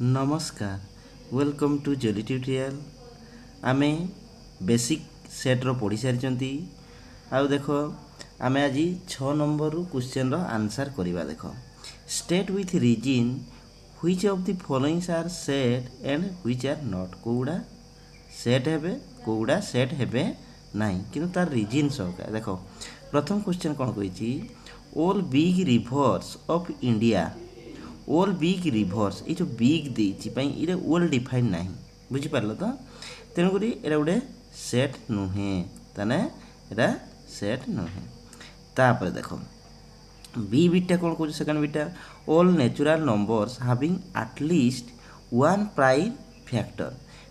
नमस्कार welcome to Jolie tutorial आमे basic सेट्र पढ़ी सारी आउ देख आमे आज 6 नंबर क्वेश्चन रो आंसर करवा। देख state with reason which of the followings are sets and which are not. कोउडा सेट हेबे कोउडा सेट हेबे नाही किंतु तार रीजन सबका। देख प्रथम क्वेश्चन कौन कही all big reverse of India. All big reverse ये जो बिग देपाई ये वेल डिफाइन ना बुझिपार तो तेणुक ये गोटे सेट नुहे ताने एटा सेट नुहे। तापर देख बी बिटा कौन कौन सेकेंड बिटा all natural numbers having at least one prime factor.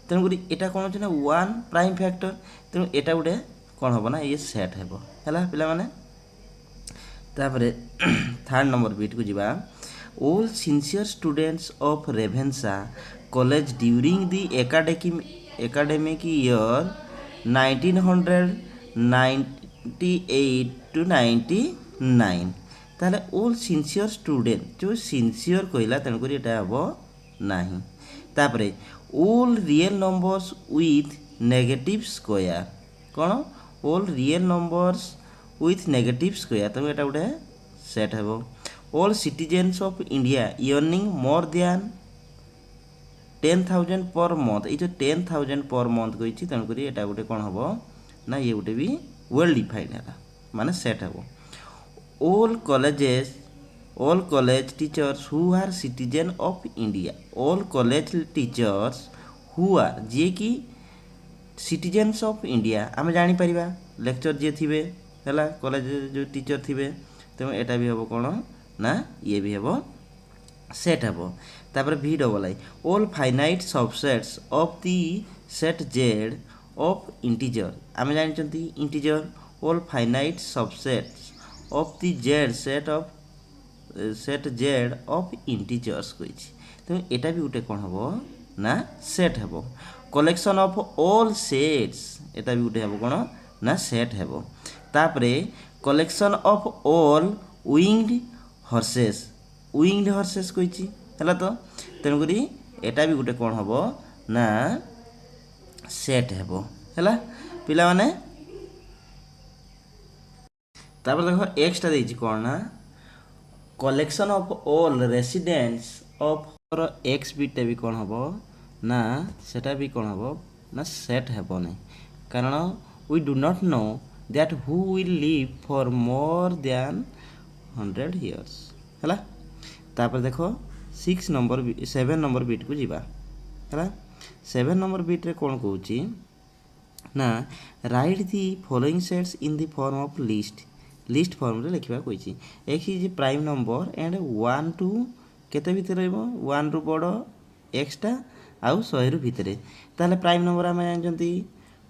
तेणुक यहाँ कौन अच्छे ना वन प्राइम फैक्टर तेणु यहाँ गोटे कौन हम ना ये सेट है पे। तापर थर्ड नंबर बीट को जीवा all sincere students of Revensa College during the academic year 1998 to 99 ताले all sincere student जो sincere कहला तेणुक ये हम नहीं। तापर all real numbers with negative square कौन all real numbers with negative square तेणु ये गोटे सेट है। all citizens of India earning more than 10,000 per month ये जो 10,000 per month कही तेणुक ये गोटे कौन हम ना ये गोटे भी वेल डिफाइन है माने सेट है। all college teachers who are citizen of India all college teachers who are जे कि citizens of India आम जापर लेक्चर जी थे है कॉलेज जो टीचर थे तेणु यहाँ भी हम कौन ना ये भी हम सेट हम। तापर भी double I all finite subsets of the set Z of integer आम जानते integer all finite subsets of the Z set Z of integers कही तेणु यहाँ भी गोटे कौन हम ना सेट हम। कलेक्शन ऑफ ऑल सेट्स यहाँ भी गोटे हम कौन ना सेट हम। तापर collection of all winged horses कही है तो तेणुक यहाँ भी गोटे कौन हम ना सेट है पिला माने। तापर देख एक्सटा देछि कौन ना collection of all residents of x beta भी कौन हम ना सेटा भी कौन हम ना सेट हेबो नहीं कारण we do not know that who will live for more than 100 years है। तापर देख 7 नंबर बीट को जीवा है। 7 नंबर बीट रे कौन कहूँ ना write the following sets in the form of list form रे लिखा कही X is prime number and 1 to केते भितर रहिबो 1 रु बड़ एक्सटा आउ 100 रु भितर ताले प्राइम नंबर आम जानते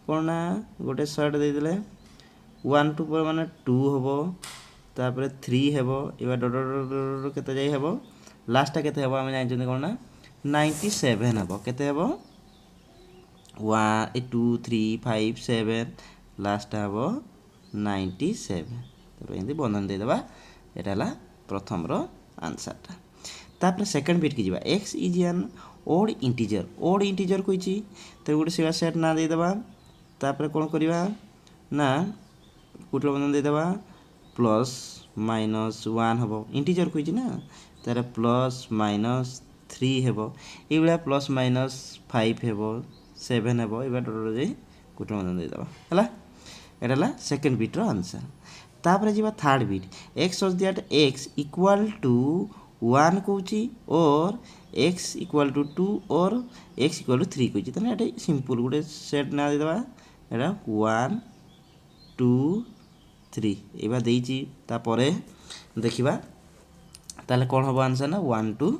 कौन ना गोटे 100 देदेले 1 टू पर माने 2 हम तापर 3 हेब एबार डर केते जाई हेब लास्ट केते हेब आम जानते कौन ना 97 हेब केते हेब 1 2 3 5 7 लास्ट हेब 97 तो एमती बंधन देदेबा यहाँ प्रथम रो आंसरटा। तापर सेकेंड बीट की जीवा X is an odd integer कही तो गोटे से सेट ना देदेबा तापर कौन करवा ना कुटल बंधन देदेबा प्लस माइनस 1 हम इंटीजर कही ना तार प्लस माइनस 3 हेब ये प्लस माइनस 5 हेब 7 हेब ये डर जाए कुटल बंधन देदेबा है यहाँ सेकेंड बीट रो आंसर। तापर जी थर्ड बीट x such that x equal to 1 कौची और एक्स इक्वाल टू 2 और एक्स इक्वाल टू 3 कही ये सिंपल गोटे सेट ना देदेबा यहाँ 1 2 3 एबा देइची तापरे देखिबा ताले कौन हम आंसर ना 1 2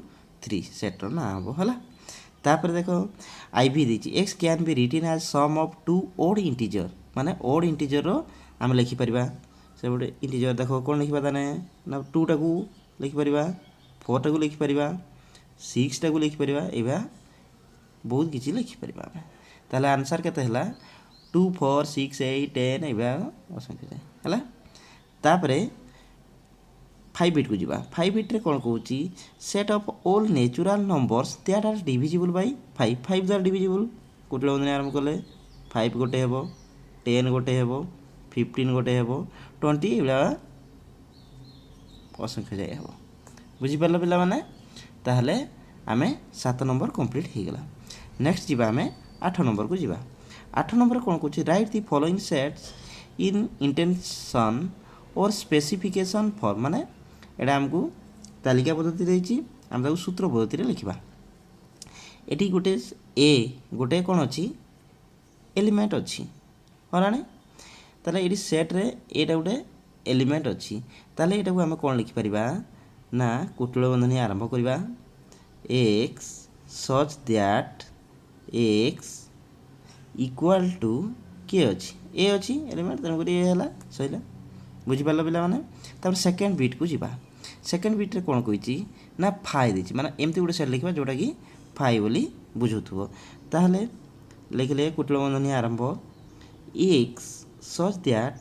3 सेटर ना हम है। तापर देखो आई भी देइची x can be written as sum of 2 odd integer माने ओड इंटीजर रो आम लिखिपर से गोटे इंटीजर देख कौन लिखा ताने ना 2 टाकू लिखिपर 4 टाकू लिखिपर 6 टाकू लिखिपर एवं बहुत किसी लिखिपर ताले आंसर केते हला 2 4 6 8 10 एवं है। तापर फाइव बिट को जीवा फाइव बिट रे कौन कहूँ set of all natural numbers that are divisible by five फाइव द्वारा डिविजिबल कोटे बंधनी आरंभ कले फाइव गोटे हेब 10 गोटे हेब 15 गोटे हेब 20 एगुड़ा असंख्य जाए हेब बुझीपार पिला माने ताहले आमे 7 नंबर कंप्लीट हो गला। नेक्स्ट जीवा आमे 8 नंबर को जीवा 8 नंबर कौन कहूँ right the following sets in intention और स्पेसिफिकेशन फॉर माने एटा हमको तालिका पद्धति देछि हम ताको सूत्र पद्धति रे लिखिबा। एटी गोटे ए गोटे कौन अच्छी एलिमेंट अच्छी हराने ताले एटी सेट रे एटा गोटे एलिमेंट अच्छी ताले एटा को हम कौन लिखि परिबा ना कुटुल बंधनी आरंभ करिबा x such that x equal to K अच्छी ए अच्छी एलिमेंट तेणुक ये है सैला बुझीपार पिला माने तापर सेकेंड बिट को जीवा सेकेंड बिट रे कौन कही ना फाइ देछि माने एमती गोटे सेट लिखा जोटा कि फाइ बोली बुझुथुबो ताहले लिखले कुटुल बंधनी आरंभ x such that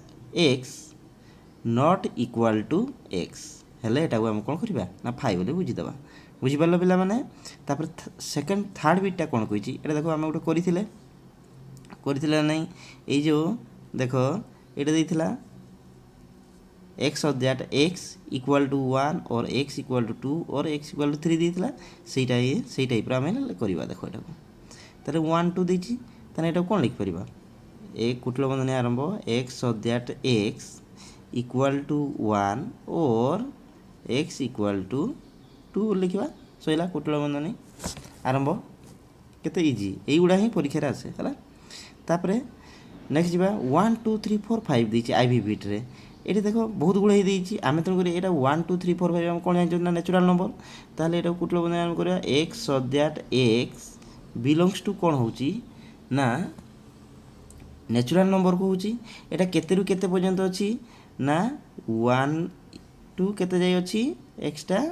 x not equal to x हेले एटा को हम कौन करबा ना फाइ बोली बुझीदेबा बुझीपार पिला माने तापर सेकेंड थर्ड बिटटा कौन कही एटा देखो आम गोटे करथिला नहीं ए जो देखो एटा देथिला x of that x equal to 1 और x equal to 2 और x equal to 3 देथिला सेई टाइप रा हम करबा देखो एटा को तारे 1 2 देछि ताने एटा कोन लिख परिबा एक कुटुल बंधनी आरंभ x of that x equal to 1 और x equal to 2 लिखबा सैला कुटुल बंधनी आरंभ केते इजी एई गुडा ही परीक्षा रे आसे हला तापरे नेक्स्ट जीवा 1 2 3 4 5 देछि आईवी बिट रे ये देखो बहुत गुड़े देती आम तेणुक ये 1 2 3 4 5 कौन जानते ना नेचुरल नंबर ताहले ये कुटुल बंधनी आरंभ करिया x such that x belongs to कौन होची ना नेचुरल नंबर को होची एटा केते रु केते पर्यंत अछि ना 1 टू केते जाय अछि एक्स्ट्रा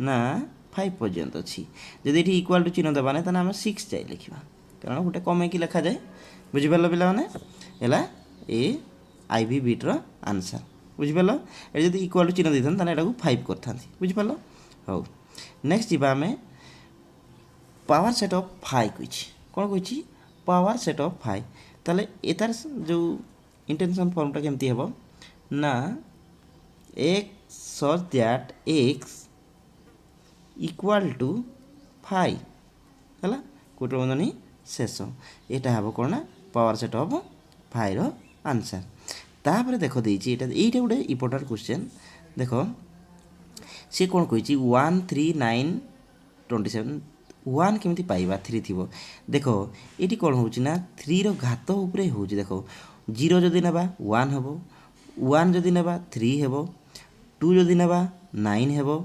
ना 5 पर्यंत अछि जदि एठी इक्वल टू चिन्ह दबाने तना हम 6 जाय लिखिबा कारण गोटे कमे की लिखा जाए बुझि पारलो पिला माने एला ए आईवी बिट रो आंसर बुझि पारलो ए जदि इक्वल टू चिन्ह देथन तना एटा को 5 करथांती बुझि पारलो हो नेक्स्ट जीवा हमें पावर सेट ऑफ 5 कहिछि कोन कहिछि पावर सेट ऑफ 5 ताले एतार जो इंटेंशन फॉर्मटा केमती हेबो ना x such that x equal to 5 हला कुटुल बंधनी शेष एटा हेबो कोन ना पावर सेट ऑफ 5 रो आंसर तापर देखो देछि एटा गोटे इंपोर्टेंट क्वेश्चन देखो सी कौन कही 1 3 9 27 1 केमती पाइबा 3 थी देखो ये कौन होना 3 रो घात उपरे हो देखो 0 जदि नेबा 1 हेबो 1 जदि नेबा 3 हेबो 2 जदि नेबा 9 हेबो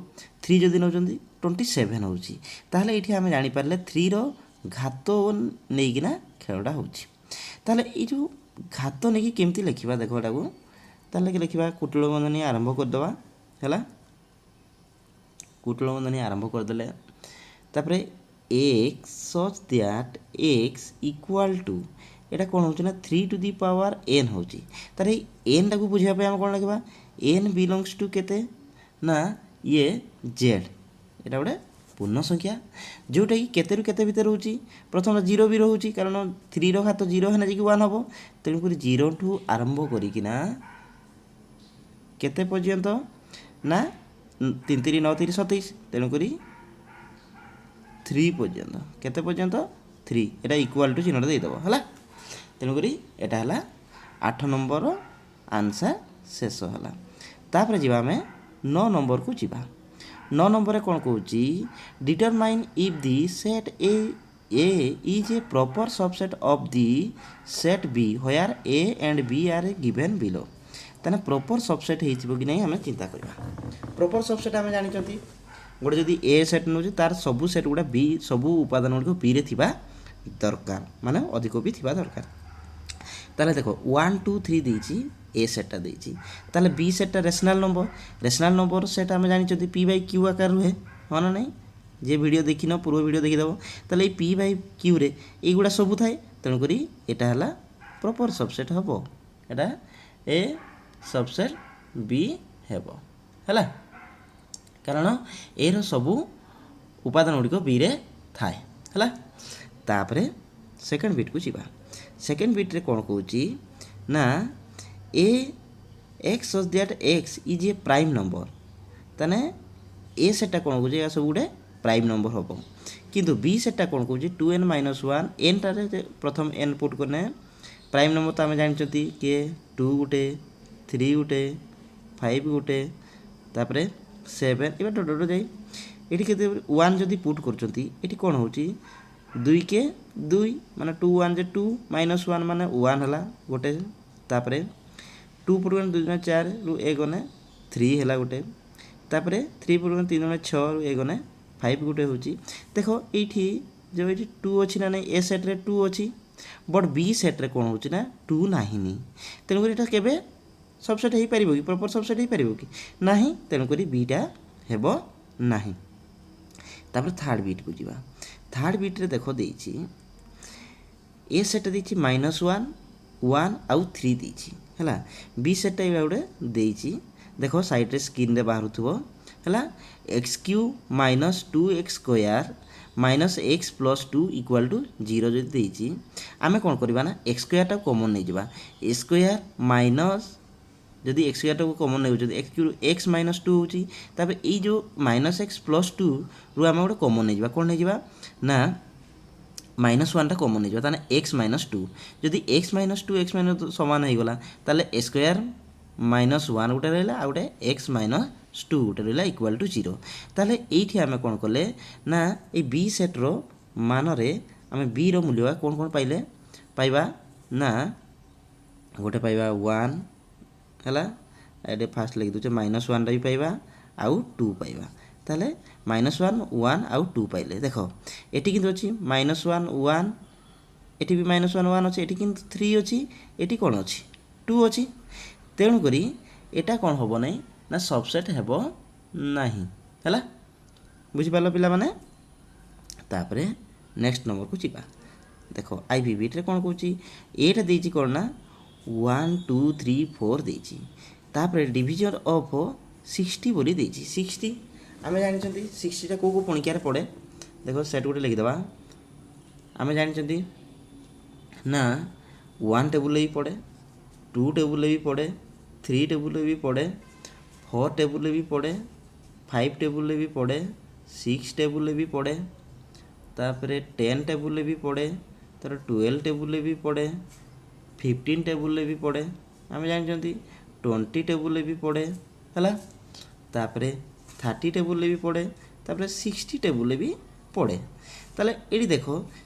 3 जदि नौचंदी 27 होउची ताहले एठी हमें जानि पारले 3 रो घात नेकिना खेलटा होउची ताहले ए जो घात नहीं केमती लिखा देख एटा को ताहले लिखा कुटुल बंधनी आरंभ करदे है कुटुल बंधनी आरंभ करदे तापरे x such that x equal to एटा कौन होना 3 to the power n होची तार n टाक बुझा हम कौन लिखा n बिलोंग्स टू केते ना ये z एटा गोटे पूर्ण संख्या जोटा कि केते रु केते भितर होची प्रथम 0 भी रहउची कारण 3 रो घात 0 हेना जे 1 हबो तेणुक 0 ठू आरंभ करिकिना केते पर्यंत ना 3 3 9 3 27 तेणुक 3 पर्यंत केते पर्यंत 3 एटा इक्वल टू चिन्हटा दे देबो हला तेणुक एटा हला 8 नंबर आंसर शेष हला तापर जीवा हमें 9 नंबर को जीवा 9 नंबर कौन कहूँ determine if the set A is a proper subset of the set B where A and B are given below ताने प्रॉपर सबसेट हो कि नहीं हमें चिंता करवा प्रॉपर सबसेट आम जानी गोटे जदि ए सेट नौ तार सबू सेट गुड़ा बी सबू उपादान गुड़ बी रे थिबा दरकार माने अधिक भी थिबा दरकार ताले देखो 1 2 3 देछि ए सेटटा देछि ताले बी सेटटा रेशनल नंबर सेट आम जानी पी बाई क्यू आकार रुहे हाँ ना नहीं जे वीडियो देखिन पूर्व वीडियो देखिदेव ताले पी बाई क्यू रे एगुड़ा सबू थाए तेणुक एटा हला प्रॉपर सबसेट हबो एटा ए सबसेट बी हेबो हला कारण एर सबू उपादान गुड़िक बी रे थाए है। तापर सेकेंड बिट को जीवा। सेकेंड बिट रे कौन कहूँ ना A x such that x is a prime number ताने ए सेटा कौन कहूँ सब गोटे प्राइम नंबर हम किंतु बी सेटा कौन कहूँ 2n - 1 एन टारे प्रथम एन पुट करने प्राइम नंबर तो आम जानते किए 2 गोटे 3 गोटे 5 गोटे तापर 7 ए डोडो जाए ये के 1 जदि पुट कर कौन हो 2 के 2 माने 2 1 जे 2 -1 माने 1 है गोटे तापर 2 पुट कर 2 4 रु ए गने 3 है गोटे तापर 3 पुट कर 3 6 रु ए गने 5 गोटे हो। देख ये जो ये 2 अच्छी ना नहीं ए सेट्रे 2 अच्छी बट बी सेट्रे कौन हो 2 नाही तेणुक यहाँ के सबसेट हो पार कि प्रॉपर सबसेट हो पार कि ना तेणुक बीटा हेब ना। तापर थर्ड बीट को जीवा। थर्ड बीट रे देख देछि ए सेट देछि -1 1 आउ 3 देछि हैला बी सेट टा गोटे देछि देख साइड रे स्क्रीन रे बाहर थुबो हैला x³ - 2x² - x + 2 = 0 जदि देछि आमे कोन करबा ना x² टा कॉमन नै जिबा a² माइनस जदि x² टा कॉमन नै जदि x - 2 होछि तबे ई जो -x + 2 रु आमे गोटे कॉमन नै जिबा कोन नै जिबा ना -1 टा कॉमन नै जिबा ताने x - 2 जदि x - 2 x - समान हो गला ताले a² - 1 गोटे रहला आ गोटे x - 2 गोटे रहला = 0 ताले एठी आमे कोन करले ना ए b सेट रो मान रे आमे b रो मूल्य कोन कोन पाइले पाइबा ना गोटे पाइबा 1 हैला एडे फास्ट लिख दूचे -1 भी पाइबा आउ 2 पाइबा ताले -1 1 आउ 2 पाइले देख एटी किंतु अछि -1 1 एटी भी -1 1 अछि एटी किंतु 3 अछि एटी कोन अछि 2 अछि तेणु करी एटा कोन होबो नै ना सबसेट हेबो नाही हैला बुझि पालो पिला माने। तापरे नेक्स्ट नंबर को जीवा देखो आईवी बिट रे कोन कहूची एटा देछि कोन ना 1 2 3 4 देछि तापर डिवीजन ऑफ 60 बोली देछि 60 आमे जानिछंती 60 टा को पणिकार पड़े देखो सेट गोटे लिखि दबा आमे जानिछंती ना 1 टेबुल भी पड़े 2 टेबुल भी पड़े 3 टेबुल भी पड़े 4 टेबुल भी पड़े 5 टेबुल भी पड़े 6 टेबुल भी पड़े तापर 10 टेबुल भी पड़े तार 12 टेबुल भी पड़े 15 टेबुल भी पड़े आम जानते 20 टेबुल भी पड़े है तापर 30 टेबुल भी पड़े तापर 60 टेबुल भी पड़े ताले ये देख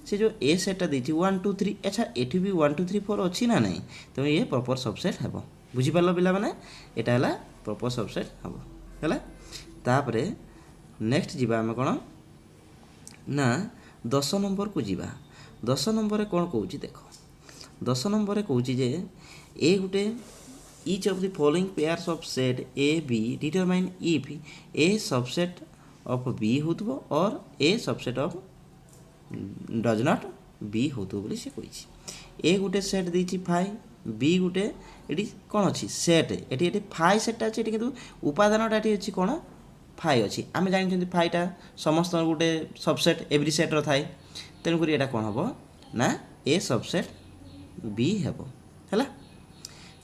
से जो ए सेटा देछि 1 2 3 अच्छा एठी भी 1 2 3 4 अच्छी ना नहीं तो ये प्रॉपर सबसेट हेबो बुझी पालो पिला माने एटा हला प्रॉपर सबसेट हेबो हला। तापर नेक्स्ट जीवा हम कोन ना 10 नंबर को जीवा 10 नंबर कोन कहूची देख 10 number कहूची J A Gute each of the following pairs of set a b determine if a subset of b होतबो और a subset of does not b होतबो बोली से कहिछि a गुटे सेट देछि फाइ b गुटे eighty कोन अछि set eighty phi set अछि eighty किंतु उपादानटा eighty अछि कोन phi अछि आमे जानि छथि फाइटा समस्त गुटे सबसेट एवरी सेट रो थाइ तेनु करी एटा कोन हबो ना a सबसेट b हेबो हैला।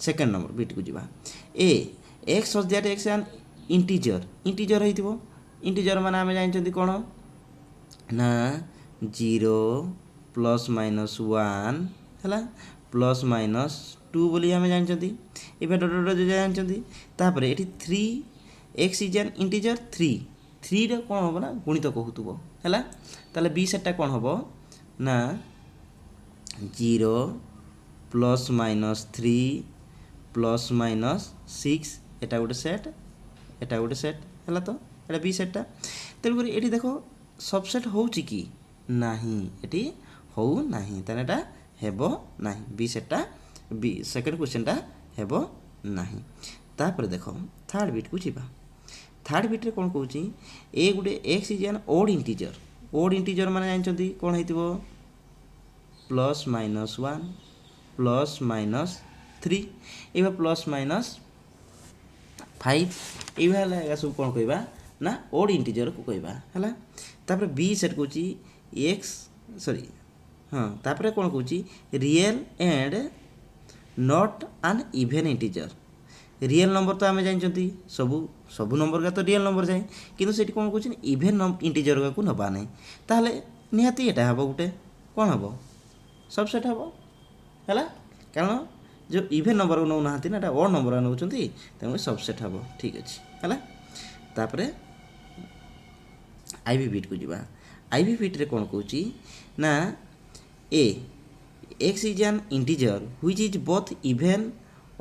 सेकेंड नंबर बिट को जीवा A x such that x an integer integer होइतिबो इंटीजर माने आमे जानि छथि कोन ना 0 प्लस माइनस 1 हैला प्लस माइनस 2 बोली आमे जानि छथि एबे डॉट डॉट जे जानि छथि तापर एठी 3 एक्स इज एन इंटीजर 3 रे कोन होबो ना गुणित कहूतबो हैला ताले बी सेटटा कोन होबो ना 0 प्लस माइनस 3 प्लस माइनस 6 एटा गोटे सेट है तो एटा बी सेटा तेणुक ये देख सबसेट होउची कि नाही एटी हो नाही ताने एटा हेबो नाही बी सेटा बी सेकंड क्वेश्चनटा हेबो नाही। तापर देख थर्ड बिट को जीवा थर्ड बिट रे कोन कहूची ए गुटे X is an odd integer माने जानचंती कोन हेतिबो प्लस माइनस 1 प्लस माइनस 3 एबा प्लस माइनस 5 एबा सब कोन कहबा ना ओड इंटीजर को कहबा हला तापर बी सेट कहूची एक्स सॉरी हाँ तापर कौन कहूची real and not an even integer real number तो आम जानते सबू सबू नंबर का तो रियल नंबर जाए किंतु से कौन कहते इभेन इंटीजर को नवा ना ताहले निहाती एटा हम गोटे कौन हम सबसेट हम है कारण जो इभेन नंबर को नौना ना ओड नंबर नौ तेणु सबसेट हम ठीक अच्छे है तापर आईवी बिट को जीवा आईवी बिट रे कौन कहूची ना A x is an integer which is both even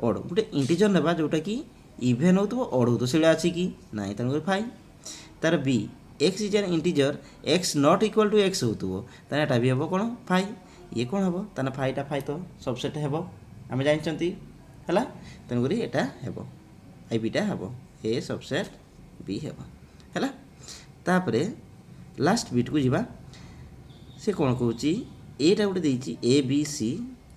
odd गोटे इंटीजर नेबा जोटा कि इभेन हो ओड हो से अच्छी कि ना तेणुक फाइन तार बी X is an integer X not equal to X होता भी हम कौन फाइ ये कौन हम ताना फाइटा फाइ तो सबसेट हम आम जानते है तेणुक यहाँ हम आईबीटा हम ए सबसेट बी हम है तापर लास्ट बिट को जीवा से कौन कहूँ एटा गोटे देती ए बी सी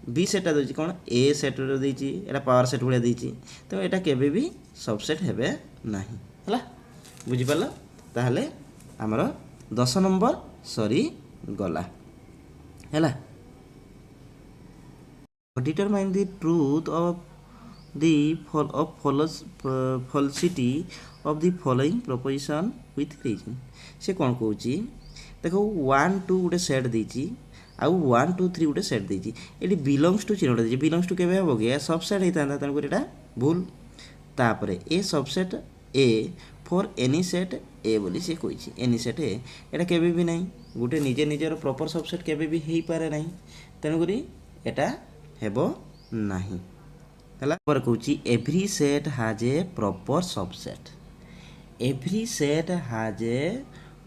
बी सेटा देती कौन ए सेट देती एटा पावर सेट भाया देती तो यहाँ केबे भी सबसेट हेबे नहीं है बुझिपार ताहले आमर 10 नंबर सरी गला है determine the truth of the falsity of the following proposition with reason से कौन कहूँ देखो 1 2 गोटे सेट देती आउ 1 2 3 गोटे सेट देती ये बिलंग्स टू चिन्हटा देती बिलंग्स टू केबे हम कि सबसेट होता तेणुक यहाँ भूल तापर A subset A for any set A बोली से कही एनी सेट ए यहाँ केबे भी नहीं गोटे निजे निजर प्रॉपर सबसेट केबे भी हो पारे नहीं तेणुक यहाँ हेब नहीं है कहूँ एवरी सेट हाज ए प्रॉपर सबसेट एवरी सेट हाज ए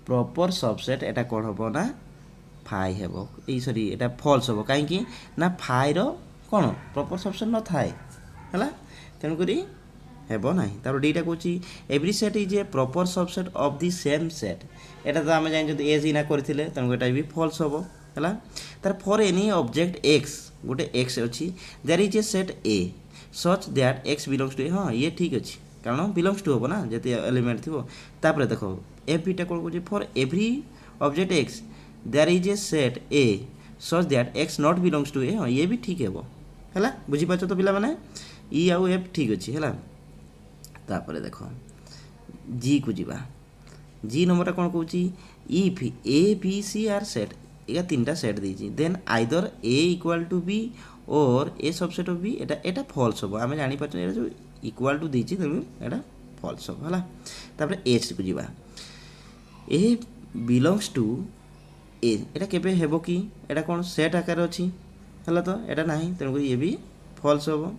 प्रॉपर सबसेट एटा कौन हम ना फाइ हेब ये सॉरी एटा फॉल्स हम कहीं ना फाइर कौन प्रॉपर सबसेट न थाए है तेणुक हेब ना तापर डीटा कहूँ every set is a proper subset of the same set एटा तो आम जानते एज इना करते तेणुक यहाँ भी फॉल्स हम है तार फॉर एनी ऑब्जेक्ट एक्स गोटे एक्स अच्छी there is a set A such that x belongs to A हाँ ये ठीक अच्छे कारण बिलंग्स टू हम ना जिते एलिमेंट थी तापर देखो एफ बीटा कौन कहूँ for every object x there is a set A such that x not belongs to A हाँ ये भी ठीक है बुझीपार तो पिला माने ई आउ एफ ठीक अच्छे है तापर देख जी को जीवा जी नंबर कौन कहूँ if A B C are set या 3टा सेट देती then either A equal to B or A subset of B एटा फॉल्स हम आम जापर जो इक्वाल टू देती तेणु फॉल्स हम है तापर एच को जीवा ए बिलंग्स टू ए एटा केबे हेबो कि एटा कौन सेट आकार अच्छी है तो एटा नहीं तेणुक ये भी फॉल्स हम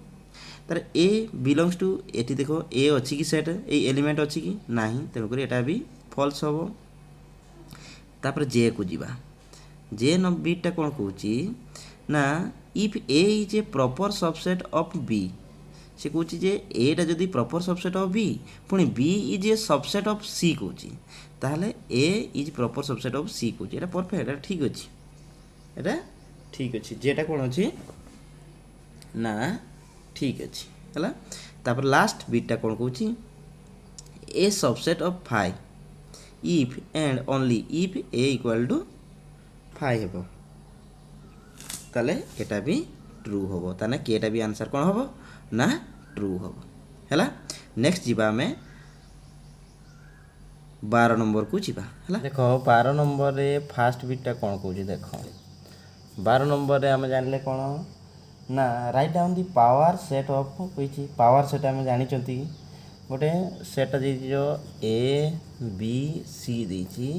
तार ए बिलंग्स टू एटी देखो ए अच्छी कि सेट ए एलिमेंट अच्छी कि नहीं तेणुक यहाँ भी फॉल्स हम तापर जे को जीवा जे बीटा कौन कहूँ ना if A is a proper subset of B से कहूँ जे एटा जदि प्रॉपर सबसेट ऑफ बी पुणी B is a subset of C कहूँ ताहले A is proper subset of C कहूँ यहाँ परफेक्ट यहाँ ठीक अच्छे यहाँ ठीक अच्छे जेटा कौन अच्छी ना ठीक अच्छे है तापर लास्ट बीटा कौन कहूँ A subset of five if and only if A equal to five हम ताले एटा भी ट्रू हम ताने केटा भी आंसर कौन हम ना ट्रू हम है नेक्स्ट जीवा आम 12 नंबर को जीवा है देख 12 नंबर रे फास्ट बिटा कौन कहूँ देख 12 नंबर रे आम जानले कौन ना write down the power set of कही पावर सेट आम जानी गोटे सेट जो ए बी सी देती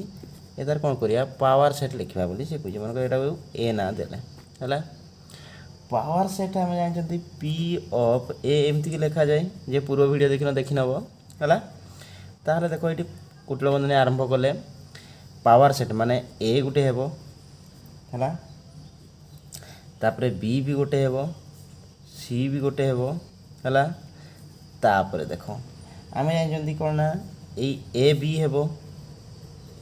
एतार कौन करिया पावर सेट लिखा बोली से कही मन यहाँ ए ना देले है पावर सेट आम जानते पी ऑफ ए एमती लिखा जाए जे पूर्व वीडियो देखी नब है ताहले देखो ये कुटल बंधनी आरंभ कले पावर सेट माने ए गोटे हेबो है तापर बी भी गोटे हेबो सी भी गोटे हेबो है तापर देखो आम जानते कौन ना ए बी हेबो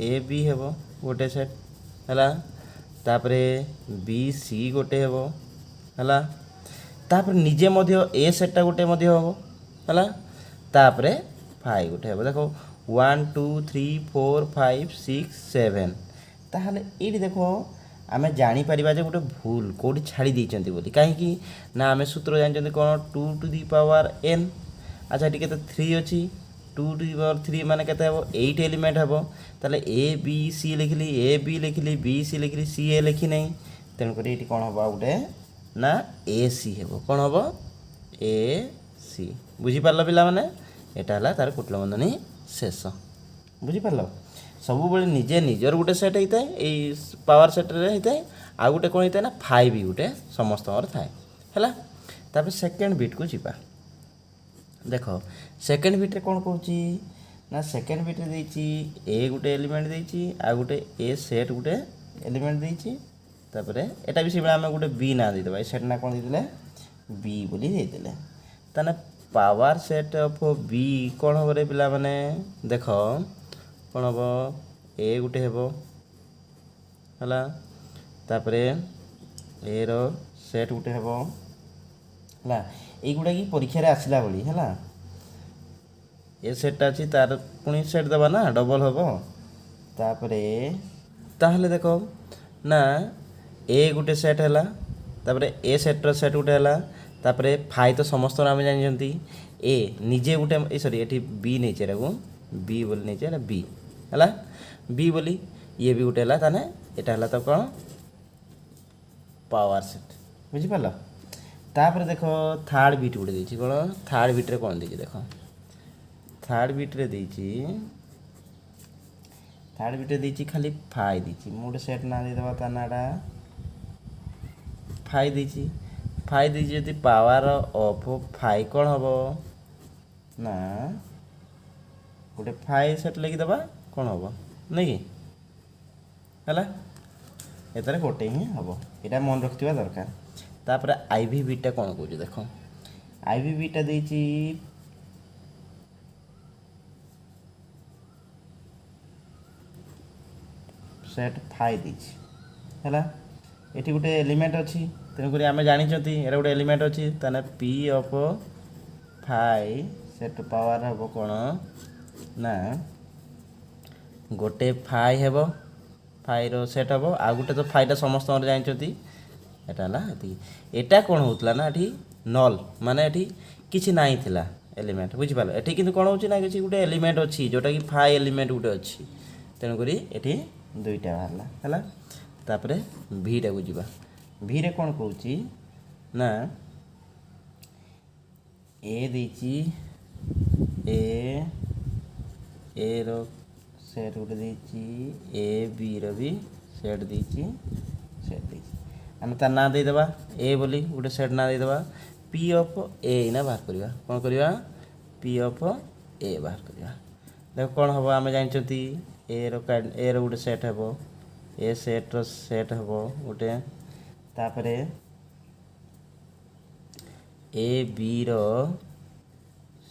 ए बी हेबो गोटे सेट है तापर बी सी गोटे हेबो है तापर निजे मध्य ए सेटा गोटे मध्य हेबो है तापर फाइ गोटे हेबो देखो 1 2 3 4 5 6 7 ताहले ये देख आम जापर जे गोटे भूल कौटी छाड़ी देती बोली कहीं ना आम सूत्र जानते कौन 2 टू दी पावर n। अच्छा ये के 3 अच्छी 2 टू दी पावर 3 मान के 8 एलिमेंट हम ताले ए बी सी लिखली ए बी लिखली बी सी लिखली सी ए लिखी नहीं तेणुक ये कौन हम गोटे ना ए सी हे कौन हम ए सी बुझीपार पिला मैंने यहाँ तार कुटिल बंधनी शेष बुझीपार सब निजे निजर गोटे सेट होता है ये पावर सेट्रे होता है आ गोटे कौन होता है ना 5 गोटे समस्त थाए है। सेकेंड बिट को जीवा देख सेकेंड बिट्रे कौन कौन ना सेकेंड बिट्रे देती ए गोटे एलिमेंट देती आ गोटे ए सेट गोटे एलिमेंट देती एटा भी से आम गोटे बी ना देदेबा ए सेट ना कौन देते बी बोली देते ताने पावर सेट ऑफ बी कौन हम रे पिला माने देख कौन हम ए गोटे हेबो हला तापरे ए रो सेट गोटे हेबो हला एई गुडा की परीक्षा रे आसिला बली हला ए सेट अच्छी तार पुणी सेट देवा ना डबल हम तापरे ताहले देख ना ए गोटे सेट है तापरे ए सेट्र सेट गोटे है तापरे फाइ तो समस्त आम जानते ए निजे गोटे सॉरी ये बी नहीं को बी बोली नहीं बी है बी बोली ये भी गोटे है ताने यहाँ तो कौन पावर सेट बुझीपार तापर देख थर्ड बिट गोटे देती कौन थर्ड बिट्रे कौन देती देख थर्ड बिट्रे देती थर्ड बिट्रे देती खाली फाइ देती मुझे सेट ना देदेबा ता नाटा फाइ देती फाइ देती यदि पावर ऑफ फाइ कौन हम ना गोटे फाइ सेट लिखिदेबा कौन हम नहीं है एतारे गोटे ही हम यहाँ मन रखा दरकार तापर आईवी बिटा कौन कौन देख आईवी बिटा देती सेट फाइ देती है ये गोटे एलिमेंट अच्छी तेणुक आम जानते ये गोटे एलिमेंट अच्छी ताने P of phi set power हम कौन ना गोटे फाइ हेब फाइर सेट हम आ गोटे तो फाइटा समस्त जानते यहाँ कौन होता ना ये नल माने ये किसी ना थिला एलिमेंट बुझीपार ये कि कौन होना कि गोटे एलिमेंट अच्छी जोटा कि फाइ एलिमेंट गोटे अच्छी तेणुक ये दुईटा बाहर है तापर भीटा को जीवा भी रे कौन कहूँ ना ए देची ए रो सेट गोटे देची ए बी रो भी सेट देची सेट देची आम तार ना देदेबा ए बोली गोटे सेट ना देदेबा पी ऑफ ए ना बाहर करवा कौन करवा पी ऑफ ए बाहर करवा देख कौन हम आम जानते ए रो गोटे सेट हम ए सेट रो सेट हम गोटे तापरे ए बी रो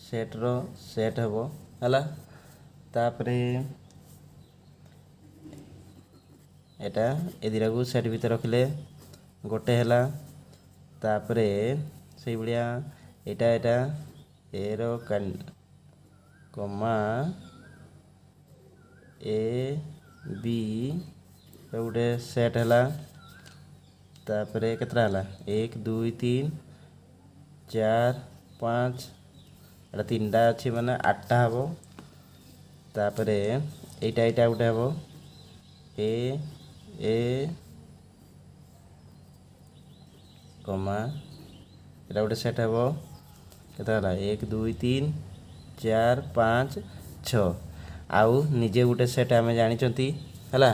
सेट हम है तापरे एटा ए दिरा को सेट भीतर रखिले गोटे है तापरे से भाया यहाँ ए रो कमा ए बी गोटे सेट है तापरे केतरा है 1 2 3 4 5 एटा 3टा अच्छी माने 8टा हम तापरे यहाँ गोटे हम ए कमा एटा गोटे सेट हम केतरा 1 2 3 4 5 6 आउ निजे गोटे सेट आम जानते है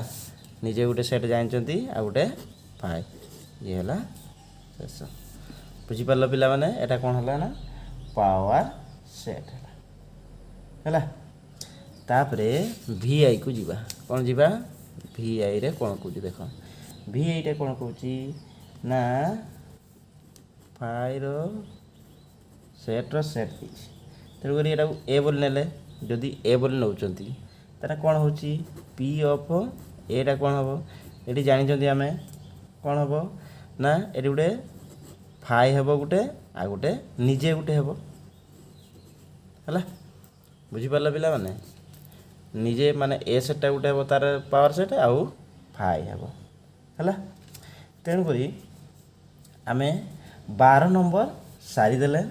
निजे गोटे सेट जानते आ गोटे फाइ ये है शेष बुझीपार पिला माने एटा कौन है ना पावर सेट है तापरे वी आई को जीवा कौन जीवा वी आई रे कौन कौच देख वी आई रे कौन कौच ना फाइर सेट्र सेट तेणुक ये ए बोली नेले जदि ए बोली नौचंती तारा कौन हो पी ऑफ एटा कौन हम ये जानते आम कौन हम ना ये गोटे फाइ हम गोटे आ गोटे निजे गोटे हम है बुझीपार पिला माने ନିଜେ ମାନେ ଏ ସେଟ୍ଟା ଗୋଟେ ହେବ ତାର ପାୱାର ସେଟ୍ ଆଉ ଫାଇ ହେବ ହେଲା। ତେଣୁକରି ଆମେ 12 ନମ୍ବର ସାରିଦେଲେ।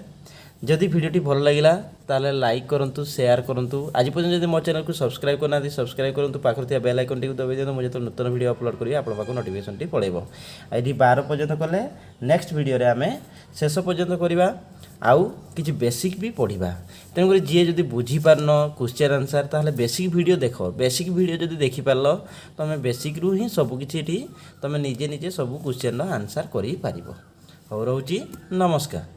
ଯଦି ଭିଡ଼ିଓଟି ଭଲ ଲାଗିଲା ତାହେଲେ ଲାଇକ୍ କରନ୍ତୁ, ସେୟାର କରନ୍ତୁ। ଆଜି ପର୍ଯ୍ୟନ୍ତ ଯଦି ମୋ ଚ୍ୟାନେଲକୁ ସବସ୍କ୍ରାଇବ୍ କରିନାହାନ୍ତି ସବସ୍କ୍ରାଇବ୍ କରନ୍ତୁ, ପାଖରେ ଥିବା ବେଲ୍ ଆଇକନ୍ଟିକୁ ଦବାଇ ଦିଅନ୍ତୁ। ମୁଁ ଯେତେବେଳେ ନୂତନ ଭିଡ଼ିଓ ଅପଲୋଡ଼ କରିବି ଆପଣଙ୍କ ପାଖକୁ ନୋଟିଫିକେସନ୍ଟି ପଳାଇବ। ଏଇଠି 12 ପର୍ଯ୍ୟନ୍ତ କଲେ ନେକ୍ସଟ ଭିଡ଼ିଓରେ ଆମେ ଶେଷ ପର୍ଯ୍ୟନ୍ତ କରିବା ଆଉ କିଛି ବେସିକ୍ ବି ପଢ଼ିବା। ତେଣୁକରି ଯିଏ ଯଦି ବୁଝିପାରିନ କ୍ୱେଶ୍ଚିନ୍ ଆନ୍ସର୍ ତାହେଲେ ବେସିକ୍ ଭିଡ଼ିଓ ଦେଖ। ବେସିକ୍ ଭିଡ଼ିଓ ଯଦି ଦେଖିପାରିଲ ତୁମେ ବେସିକ୍ରୁ ହିଁ ସବୁକିଛି ଏଠି ତୁମେ ନିଜେ ନିଜେ ସବୁ କ୍ୱେଶ୍ଚିନ୍ର ଆନ୍ସର୍ କରିପାରିବ। ହଉ ରହୁଛି, ନମସ୍କାର।